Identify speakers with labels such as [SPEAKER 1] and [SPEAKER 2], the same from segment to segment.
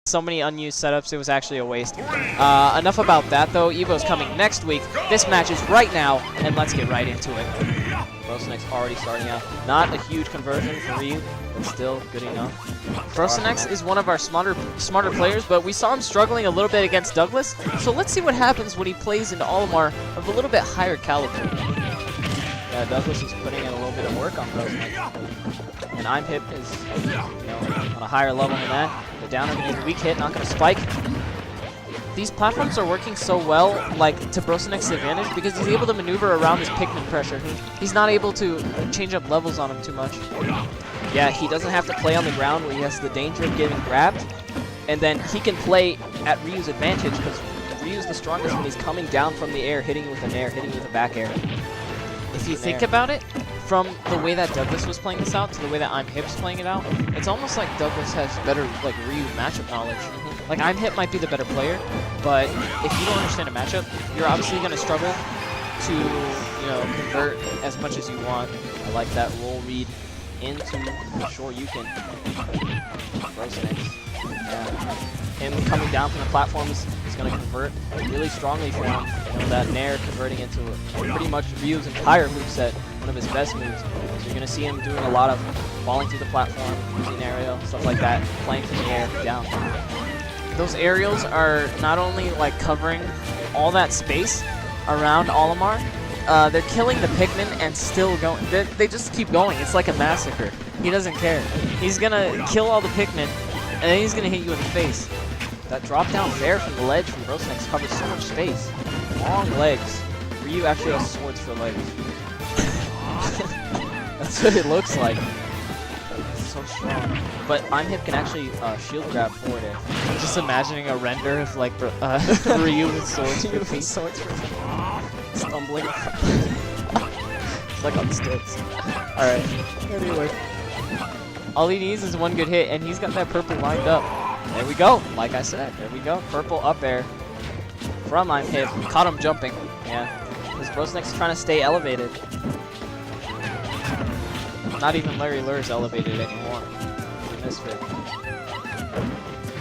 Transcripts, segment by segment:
[SPEAKER 1] So many unused setups, it was actually a waste. Enough about that, though. Evo's coming next week. This match is right now, and let's get right into it. Brosinex already starting out. Not a huge conversion for Ryu, but still good enough. Brosinex is one of our smarter players, but we saw him struggling a little bit against Douglas, so let's see what happens when he plays into Olimar of a little bit higher caliber. Yeah, Douglas is putting in a little bit of work on Brosinex. And Imhip is, on a higher level than that. The downer gonna get a weak hit, not gonna spike. These platforms are working so well, like, to Brosinex's advantage because he's able to maneuver around his Pikmin pressure. He's not able to change up levels on him too much. Yeah, he doesn't have to play on the ground where he has the danger of getting grabbed. And then he can play at Ryu's advantage because Ryu's the strongest when he's coming down from the air, hitting you with a nair, hitting you with a back air.
[SPEAKER 2] If you think about it, from the way that Douglas was playing this out to the way that Imhip's playing it out, it's almost like Douglas has better like Ryu matchup knowledge. Like Imhip might be the better player, but if you don't understand a matchup, you're obviously going to struggle to convert as much as you want. I like that roll read into sure you can. Brosinex. Yeah. Him coming down from the platforms is going to convert really strongly for him. That nair converting into pretty much Ryu's entire moveset, one of his best moves. So you're going to see him doing a lot of falling through the platform, using aerial, stuff like that, playing from the air down. Those aerials are not only like covering all that space around Olimar, they're killing the Pikmin and still going. They just keep going. It's like a massacre. He doesn't care. He's going to kill all the Pikmin, and then he's going to hit you in the face. That drop down fair from the ledge from Brosinex covers so much space. Long legs. Ryu actually has swords for legs. That's what it looks like. It's so strong. But Imhip can actually shield grab forward air.
[SPEAKER 1] Just imagining a render of like Ryu with swords for feet.
[SPEAKER 2] Stumbling.
[SPEAKER 1] It's like on stilts. Alright. Anyway. All he needs is one good hit, and he's got that purple lined up. There we go. Like I said, there we go. Purple up air from Imhip. Caught him jumping. Yeah. Because Brosinex is trying to stay elevated. Not even Larry Lur's elevated anymore. Misfit.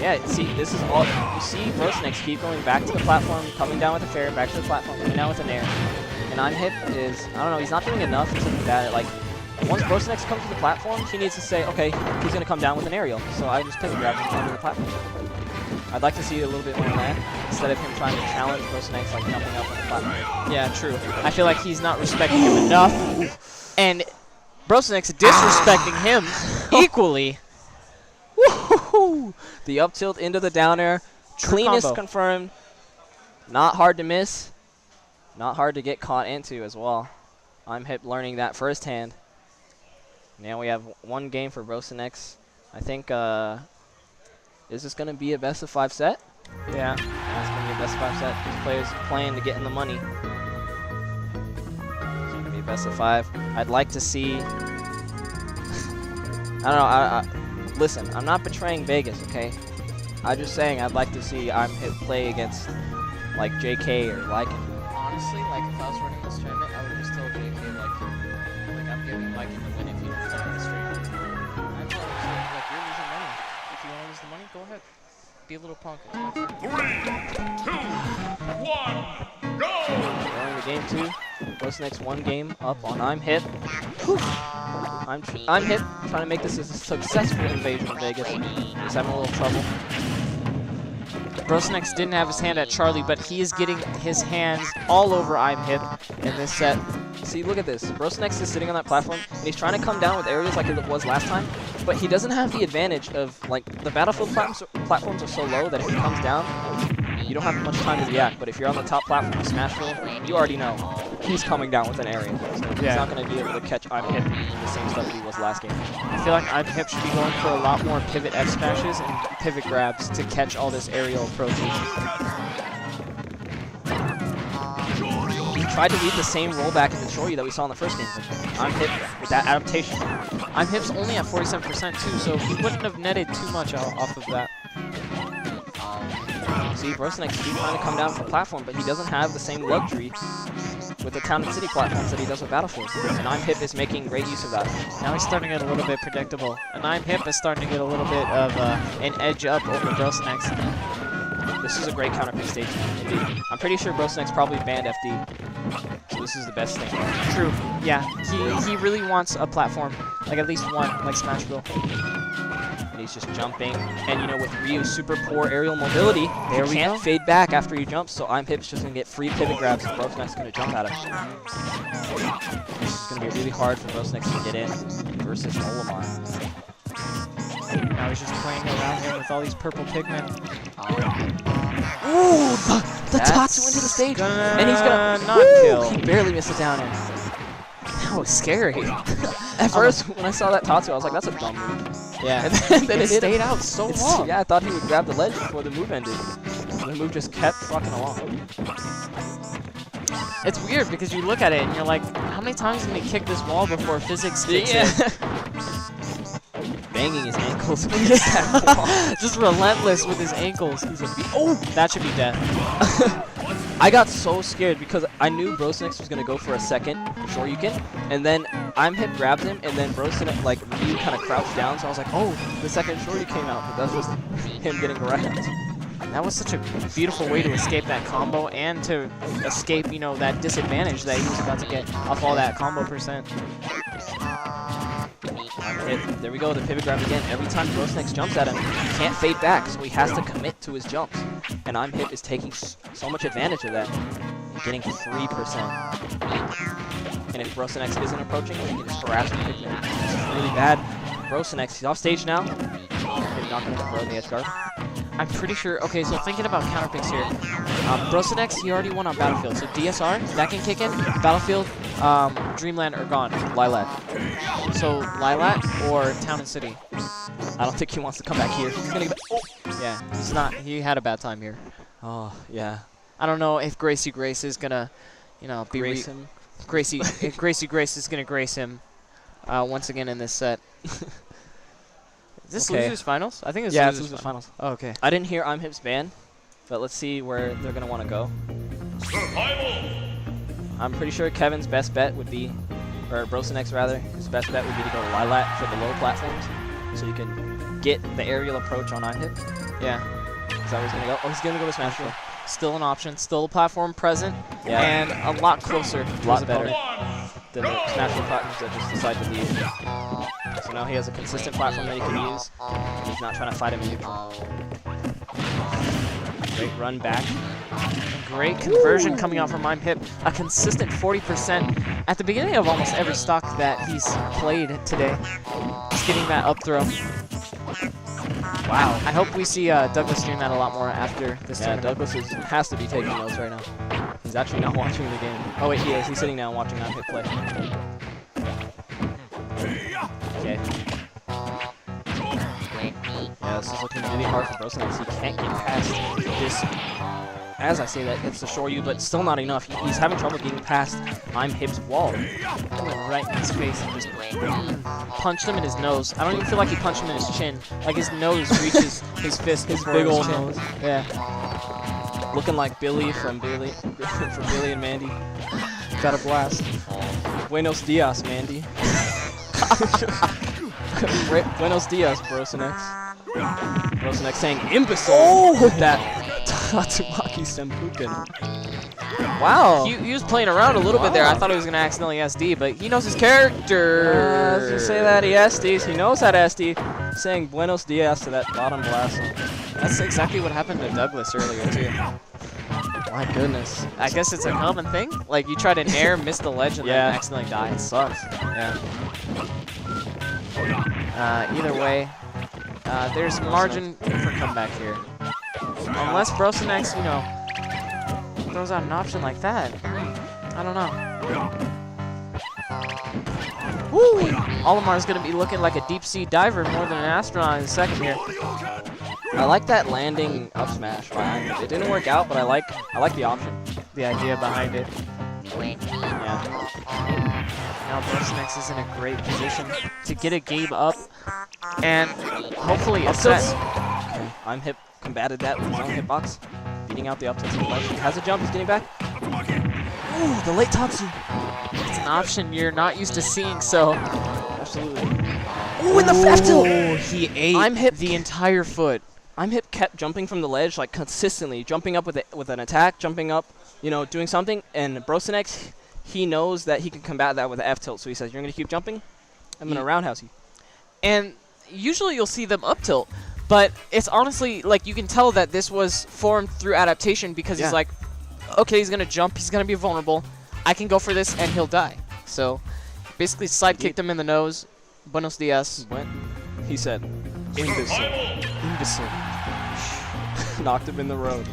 [SPEAKER 1] Yeah, see, this is all. You see Brosinex keep going back to the platform, coming down with a fair, back to the platform, coming down with an air. And Imhip is, I don't know, he's not doing enough to that. Like, once Brosinex comes to the platform, he needs to say, okay, he's going to come down with an aerial. So I just pivot grab him onto the platform. I'd like to see a little bit more of that, instead of him trying to challenge Brosinex, like jumping up on the platform.
[SPEAKER 2] Yeah, true. I feel like he's not respecting him enough. And Brosinex disrespecting him equally.
[SPEAKER 1] Woohoo! The up tilt into the down air. Cleanest confirmed. Not hard to miss. Not hard to get caught into as well. Imhip learning that firsthand. Now we have one game for Brosinex. I think, is this going to be a best of 5 set? Yeah, it's going to be a best of 5 set. These players playing to get in the money. It's going to be a best of 5. I'd like to see... I don't know, listen, I'm not betraying Vegas, okay? I'm just saying I'd like to see Imhip play against, like, JK or Lycan.
[SPEAKER 2] Honestly, like, if I was running this tournament, I would just tell JK, like I'm giving Lycan the win if you don't play on the stream. I'm just like, you're losing money. If you want to lose the money, go ahead. Be a little punk.
[SPEAKER 3] 3, 2, 1, go!
[SPEAKER 1] Going to game 2. Brosinex one game up on Imhip. Imhip trying to make this a successful invasion of Vegas. He's having a little trouble.
[SPEAKER 2] Brosinex didn't have his hand at Charlie, but he is getting his hands all over Imhip in this set.
[SPEAKER 1] See, look at this. Brosinex is sitting on that platform, and he's trying to come down with aerials like it was last time, but he doesn't have the advantage of, like, the battlefield platforms are so low that if he comes down, you don't have much time to react. But if you're on the top platform of Smashville, you already know he's coming down with an aerial. So he's not going to be able to catch Imhip in the same stuff he was last game.
[SPEAKER 2] I feel like Imhip should be going for a lot more pivot F smashes and pivot grabs to catch all this aerial approaches.
[SPEAKER 1] He tried to read the same rollback into Choryu that we saw in the first game. Imhip with that adaptation.
[SPEAKER 2] Imhip's only at 47% too, so he wouldn't have netted too much off of that.
[SPEAKER 1] See, Brosinex keeps trying to come down from the platform, but he doesn't have the same luxury with the Town and City platforms that he does with Battlefield. And Imhip is making great use of that.
[SPEAKER 2] Now he's starting to get a little bit predictable. And Imhip is starting to get a little bit of an edge up over Brosinex.
[SPEAKER 1] This is a great counterpick stage, indeed. I'm pretty sure Brosinex probably banned FD, so this is the best thing.
[SPEAKER 2] True. Yeah. He really wants a platform, like at least one, like Smashville.
[SPEAKER 1] And he's just jumping. And you know, with Ryu's super poor aerial mobility, he can't fade back after he jumps, so Imhip's just going to get free pivot grabs and Brosinex is going to jump at him. This is going to be really hard for Brosinex to get in versus Olimar.
[SPEAKER 2] Now he's just playing around him with all these purple pigment.
[SPEAKER 1] Ooh, the Tatsu into the stage, and he's gonna
[SPEAKER 2] not kill.
[SPEAKER 1] He barely missed it down air.
[SPEAKER 2] That was scary.
[SPEAKER 1] At first, when I saw that Tatsu, I was like, "That's a dumb move."
[SPEAKER 2] Yeah,
[SPEAKER 1] and then
[SPEAKER 2] it stayed out so long.
[SPEAKER 1] Yeah, I thought he would grab the ledge before the move ended. The move just kept fucking along.
[SPEAKER 2] It's weird because you look at it and you're like, how many times can he kick this wall before physics kicks in?
[SPEAKER 1] Banging his ankles against that wall.
[SPEAKER 2] Just relentless with his ankles. He's a oh, that should be death.
[SPEAKER 1] I got so scared because I knew Brosinex was gonna go for a second Shoryuken, and then Imhip grabbed him, and then Brosinex, like, Ryu kind of crouched down, so I was like, oh, the second Shoryuken came out, but that was just him getting grabbed.
[SPEAKER 2] That was such a beautiful way to escape that combo and to escape, you know, that disadvantage that he was about to get off all that combo percent.
[SPEAKER 1] There we go, the pivot grab again. Every time Brosinex jumps at him, he can't fade back, so he has to commit to his jumps. And Imhip is taking so much advantage of that, getting 3%. And if Brosinex isn't approaching, he can just harass him. This is really bad. Brosinex, he's off stage now. Maybe not going to throw the edge guard.
[SPEAKER 2] I'm pretty sure, okay, so thinking about counterpicks here. Brosinex, he already won on Battlefield, so DSR, that can kick in. Battlefield, Dreamland are gone.
[SPEAKER 1] Lilat.
[SPEAKER 2] So Lilat or Town and City?
[SPEAKER 1] I don't think he wants to come back here. He's gonna get
[SPEAKER 2] Yeah, he's not, he had a bad time here.
[SPEAKER 1] Oh, yeah.
[SPEAKER 2] I don't know if Gracie Grace is gonna, you know,
[SPEAKER 1] Grace him.
[SPEAKER 2] If Gracie Grace is gonna grace him once again in this set. Is this losers finals? I think it's losers
[SPEAKER 1] finals.
[SPEAKER 2] Oh, okay.
[SPEAKER 1] I didn't hear Imhip's ban, but let's see where they're gonna want to go.
[SPEAKER 3] Survival!
[SPEAKER 1] I'm pretty sure Kevin's best bet would be, or Brosinex rather, his best bet would be to go Lilat for the low platforms, so you can get the aerial approach on Imhip.
[SPEAKER 2] Yeah.
[SPEAKER 1] Is that where he's gonna go? Oh, he's gonna go to Smashville.
[SPEAKER 2] Still an option, still a platform present,
[SPEAKER 1] Yeah.
[SPEAKER 2] and a lot closer.
[SPEAKER 1] A lot better
[SPEAKER 3] One,
[SPEAKER 1] than the Smashville platforms that just decide to leave. So now he has a consistent platform that he can use, and he's not trying to fight him in neutral. Great run back.
[SPEAKER 2] Great conversion coming out from Imhip. A consistent 40% at the beginning of almost every stock that he's played today. Just getting that up throw. Wow. I hope we see Douglas doing that a lot more after this tournament.
[SPEAKER 1] Douglas has to be taking notes right now. He's actually not watching the game. Oh wait, he is. He's sitting down watching Imhip play. Okay. Yeah, this is looking really hard for Brosinex. He can't get past this. As I say that, it's the Shoryu, but still not enough. He's having trouble getting past Imhip's wall.
[SPEAKER 2] Went right in his face and just punched him in his nose. I don't even feel like he punched him in his chin. Like his nose reaches his fist.
[SPEAKER 1] His big old nose.
[SPEAKER 2] Yeah.
[SPEAKER 1] Looking like Billy from Billy and Mandy.
[SPEAKER 2] Got a blast.
[SPEAKER 1] Buenos dias, Mandy. Buenos dias, Brosinex. Brosinex saying imbecile. Oh! That Tatsumaki Senpuken. Wow.
[SPEAKER 2] He was playing around a little bit there. I thought he was going to accidentally SD, but he knows his character.
[SPEAKER 1] You say that he SDs. He knows how to SD. Saying buenos dias to that bottom blast.
[SPEAKER 2] That's exactly what happened to Douglas earlier, too.
[SPEAKER 1] My goodness.
[SPEAKER 2] I guess it's a common thing. Like, you try to nair, miss the ledge, and then accidentally die.
[SPEAKER 1] It sucks.
[SPEAKER 2] Yeah. Either way, there's margin for comeback here. Unless Brosinex, you know, throws out an option like that. I don't know. Woo! Olimar's going to be looking like a deep-sea diver more than an astronaut in a second here.
[SPEAKER 1] I like that landing up smash. It didn't work out, but I like the option.
[SPEAKER 2] The idea behind it.
[SPEAKER 1] Yeah.
[SPEAKER 2] Now Brosinex is in a great position to get a game up and hopefully a set.
[SPEAKER 1] Okay. Imhip combated that with his own hitbox, beating out the up tilts. He has a jump. He's getting back.
[SPEAKER 2] Ooh, the late Tatsu. It's an option you're not used to seeing, so.
[SPEAKER 1] Absolutely.
[SPEAKER 2] Ooh, in the F tilt!
[SPEAKER 1] Oh, he ate
[SPEAKER 2] Imhip
[SPEAKER 1] the entire foot. Imhip kept jumping from the ledge, like, consistently. Jumping up with an attack, jumping up, you know, doing something. And Brosinex, he knows that he can combat that with an F tilt. So he says, you're going to keep jumping? I'm going to roundhouse you.
[SPEAKER 2] And usually you'll see them up tilt. But it's honestly, like, you can tell that this was formed through adaptation because he's like, okay, he's going to jump, he's going to be vulnerable. I can go for this, and he'll die. So, basically side-kicked him in the nose. Buenos dias.
[SPEAKER 1] He said, imbecile.
[SPEAKER 2] Imbecile.
[SPEAKER 1] Knocked him in the road.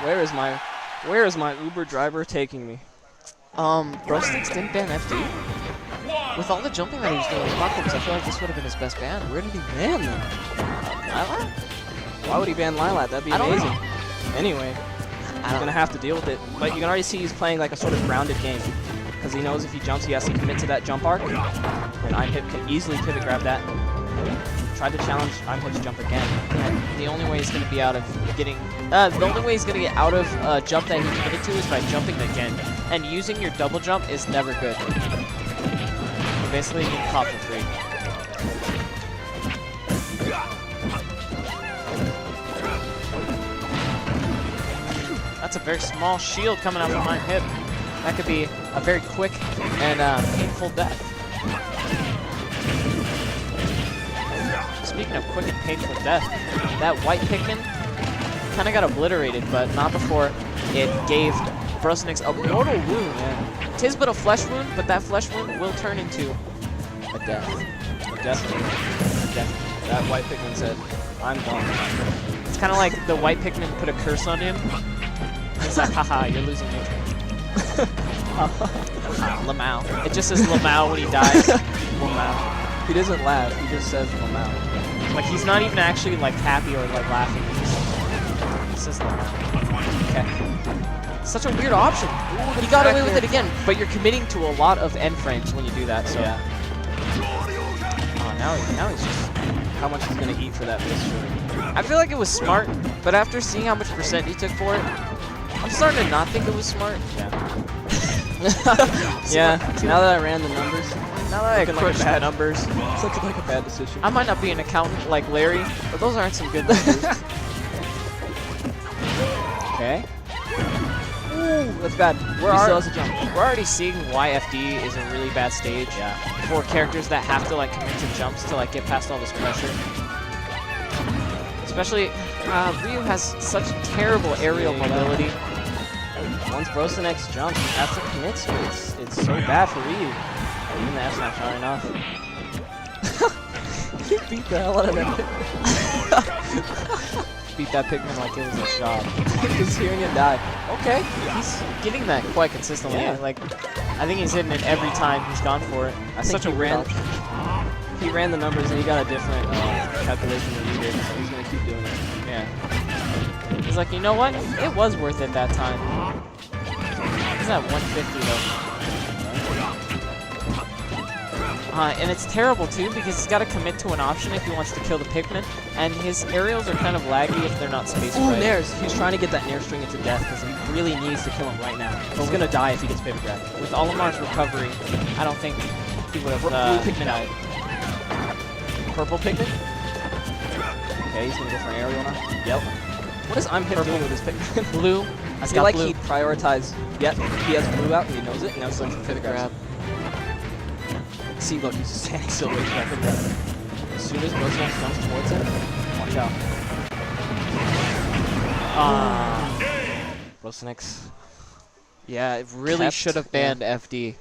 [SPEAKER 1] Where is my Uber driver taking me?
[SPEAKER 2] Brosinex didn't ban FD? With all the jumping that he was doing with platforms, I feel like this would have been his best ban.
[SPEAKER 1] Where did he ban them?
[SPEAKER 2] Lilat?
[SPEAKER 1] Why would he ban Lilat? That'd be amazing. Anyway,
[SPEAKER 2] I
[SPEAKER 1] he's going to have to deal with it. But you can already see he's playing like a sort of grounded game. Because he knows if he jumps, he has to commit to that jump arc. And Imhip can easily pivot grab that. Tried to challenge Imhip's jump again.
[SPEAKER 2] And the only way he's going to be out of getting... the only way he's going to get out of a jump that he committed to is by jumping again. And using your double jump is never good. So basically, you get caught for free. That's a very small shield coming out from Imhip. That could be a very quick and painful death. Speaking of quick and painful death, that white Pikmin kind of got obliterated, but not before it gave Brosinex a mortal wound. Yeah. Tis but a flesh wound, but that flesh wound will turn into a death.
[SPEAKER 1] A death. That white Pikmin said, I'm done.
[SPEAKER 2] It's kind of like the white Pikmin put a curse on him. It's like, haha, you're losing me. Lamau. It just says Lamau when he dies. Lamau.
[SPEAKER 1] He doesn't laugh, he just says Lamau.
[SPEAKER 2] Like, he's not even actually, like, happy or, like, laughing. He says Lamau. Okay. Such a weird option. Ooh, he got away with it again, but you're committing to a lot of end frames when you do that, so.
[SPEAKER 1] Yeah.
[SPEAKER 2] Oh, now he's just...
[SPEAKER 1] How much he's going to eat for that mystery.
[SPEAKER 2] I feel like it was smart, but after seeing how much percent he took for it, I'm starting to not think it was smart.
[SPEAKER 1] Yeah. Yeah, now that I ran the numbers,
[SPEAKER 2] now that I crushed the numbers,
[SPEAKER 1] it's looking like a bad decision.
[SPEAKER 2] I might not be an accountant like Larry, but those aren't some good numbers.
[SPEAKER 1] Okay. Ooh, that's bad. He still has a jump.
[SPEAKER 2] We're already seeing why FD is a really bad stage for characters that have to like commit to jumps to like get past all this pressure. Especially, Ryu has such terrible aerial mobility.
[SPEAKER 1] Once Brosinex jumps, he has to commit to it. It's so bad for Ryu. Even the F smash not enough. He beat the hell out of that Pikmin.
[SPEAKER 2] Beat that Pikmin like it was a job.
[SPEAKER 1] Just hearing it die. Okay.
[SPEAKER 2] He's getting that quite consistently.
[SPEAKER 1] Yeah.
[SPEAKER 2] Like, I think he's hitting it every time he's gone for it.
[SPEAKER 1] I think
[SPEAKER 2] Such a weird
[SPEAKER 1] he ran the numbers and he got a different calculation than you did, so he's going to keep doing it.
[SPEAKER 2] Yeah. He's like, you know what? It was worth it that time. He's at 150 though. And it's terrible too because he's got to commit to an option if he wants to kill the Pikmin, and his aerials are kind of laggy if they're not spaced right.
[SPEAKER 1] Nairs! He's trying to get that Nair string into death because he really needs to kill him right now. He's going to die if he gets pivot grabbed.
[SPEAKER 2] With Olimar's recovery, I don't think he would have
[SPEAKER 1] Pikmin
[SPEAKER 2] died.
[SPEAKER 1] Purple Pikmin? Okay, he's going to go for an aerial now. Yep. What is Imhip doing with his Pikmin?
[SPEAKER 2] Blue.
[SPEAKER 1] I feel like he prioritized. Yep, he has blue out and he knows it. And now he's going for pivot grab. See, look, he's just standing still waiting for that. As soon as Brosinex comes towards him, watch out. Brosinex.
[SPEAKER 2] Yeah, it really should have banned FD.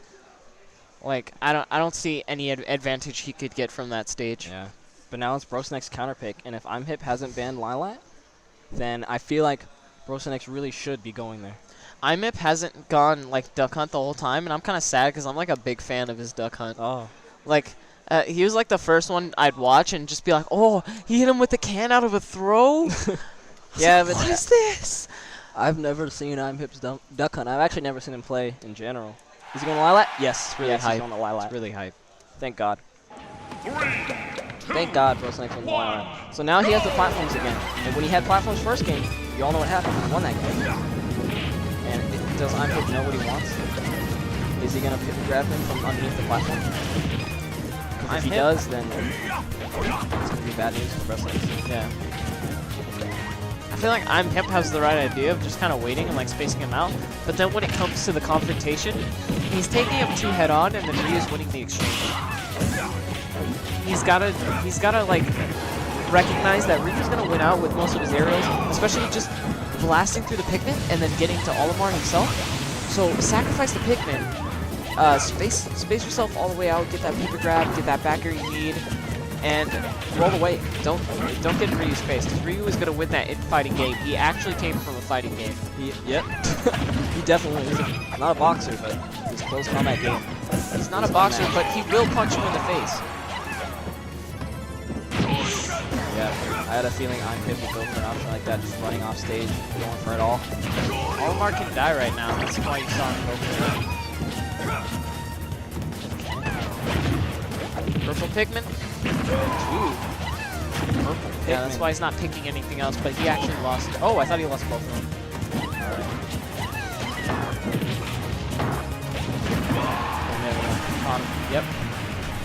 [SPEAKER 2] Like, I don't see any advantage he could get from that stage.
[SPEAKER 1] Yeah. But now it's Brosinex counter pick, and if Imhip hasn't banned Lilat, then I feel like Brosinex really should be going there.
[SPEAKER 2] Imhip hasn't gone like Duck Hunt the whole time, and I'm kind of sad because I'm like a big fan of his Duck Hunt.
[SPEAKER 1] Oh.
[SPEAKER 2] Like, he was like the first one I'd watch and just be like, oh, he hit him with the can out of a throw?
[SPEAKER 1] Yeah, but
[SPEAKER 2] what is this?
[SPEAKER 1] I've never seen Imhip's Duck Hunt. I've actually never seen him play in general. Is he going to Lilat? Yes, it's really hype. He's going to Lilat.
[SPEAKER 2] It's really hype.
[SPEAKER 1] Thank God. Thank God Brosinex won the Lilat. So now he has the platforms again. And when he had platforms first game, you all know what happened. He won that game. And
[SPEAKER 2] Does Imhip know what he wants? Is he going to grab him from underneath the platform? If he does, then it's going to be bad news for Brosinex.
[SPEAKER 1] Yeah. I feel like Imhip has the right idea of just kind of waiting and like spacing him out, but then when it comes to the confrontation, he's taking him too head on, and then Ryu's winning the exchange. He's gotta like recognize that Ryu's gonna win out with most of his aerials, especially just blasting through the Pikmin and then getting to Olimar himself. So sacrifice the Pikmin, space yourself all the way out, get that paper grab, get that back air you need, and roll away. Don't get in Ryu's space, because Ryu is gonna win that in-fighting game. He actually came from a fighting game.
[SPEAKER 2] Yep. He definitely is not a boxer, but he's close combat game.
[SPEAKER 1] He's not a boxer, but he will punch you in the face.
[SPEAKER 2] Yeah, I had a feeling Imhip would go for an option like that, just running off stage, going for it all.
[SPEAKER 1] Olimar can die right now. That's why you saw him go for it. Purple Pikmin.
[SPEAKER 2] Ooh. Purple Pikmin.
[SPEAKER 1] Yeah, that's why he's not picking anything else, but he actually lost. Oh, I thought he lost both of them.
[SPEAKER 2] Alright.
[SPEAKER 1] Caught him. Yep.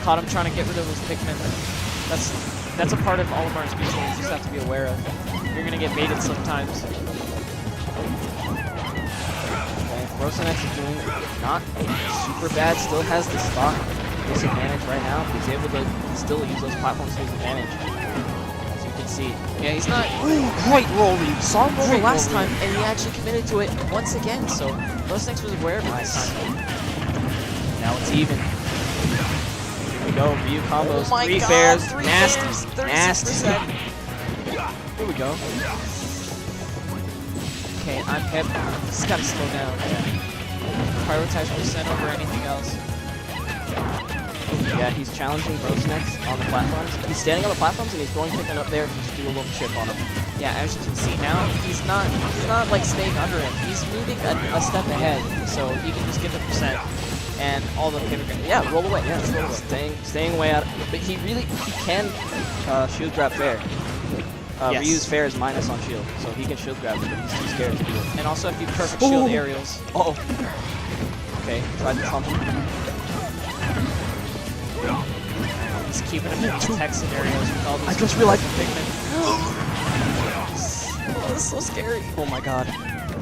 [SPEAKER 1] Caught him trying to get rid of those Pikmin. That's a part of Olimar's beast that you just have to be aware of. You're gonna get baited sometimes.
[SPEAKER 2] Okay, Brosinex is doing not super bad, still has the stock disadvantage right now. He's able to still use those platforms to his advantage, as you can see.
[SPEAKER 1] Yeah, he's not.
[SPEAKER 2] Ooh, great roll lead.
[SPEAKER 1] Saw him roll
[SPEAKER 2] Great
[SPEAKER 1] last
[SPEAKER 2] roll
[SPEAKER 1] time, and he actually committed to it once again. So Brosinex was aware of it this time.
[SPEAKER 2] Now it's even. Here we go, Ryu combos,
[SPEAKER 1] Oh my
[SPEAKER 2] three
[SPEAKER 1] God,
[SPEAKER 2] fairs,
[SPEAKER 1] three
[SPEAKER 2] nasty,
[SPEAKER 1] fairs,
[SPEAKER 2] nasty.
[SPEAKER 1] 36%.
[SPEAKER 2] Here we go.
[SPEAKER 1] Okay, Imhip. Just gotta slow down. Prioritize percent over anything else.
[SPEAKER 2] Yeah, he's challenging Brosinex on the platforms. He's standing on the platforms and he's going picking up there to just do a little chip on him.
[SPEAKER 1] Yeah, as you can see now, he's not like staying under him. He's moving a step ahead, so he can just get the percent and all the paper.
[SPEAKER 2] Yeah, roll away. Yeah, roll away. Staying way out. But he can shield grab fair.
[SPEAKER 1] Yes.
[SPEAKER 2] Ryu's fair is minus on shield, so he can shield grab, but he's too scared to do it.
[SPEAKER 1] And also, if you perfect shield aerials.
[SPEAKER 2] Uh oh. Okay, tried to thump him.
[SPEAKER 1] He's keeping him in these tech scenarios with all these.
[SPEAKER 2] I just realized
[SPEAKER 1] the Pikmin. Oh, this is so scary.
[SPEAKER 2] Oh my god.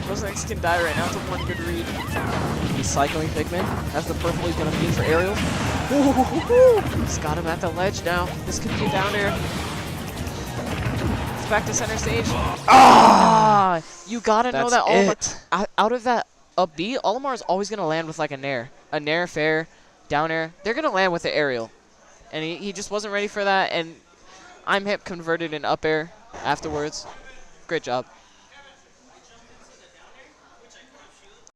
[SPEAKER 1] Brosinex can die right now to one good read.
[SPEAKER 2] He's cycling Pikmin. That's the purple he's going to use for aerials.
[SPEAKER 1] He's got him at the ledge now. This could be a down air. It's back to center stage. Ah! You gotta know that Olimar, out of that up B, Olimar is always gonna land with like a nair. A nair, fair, down air. They're gonna land with the aerial. And he just wasn't ready for that, and Imhip converted an up air afterwards. Great job.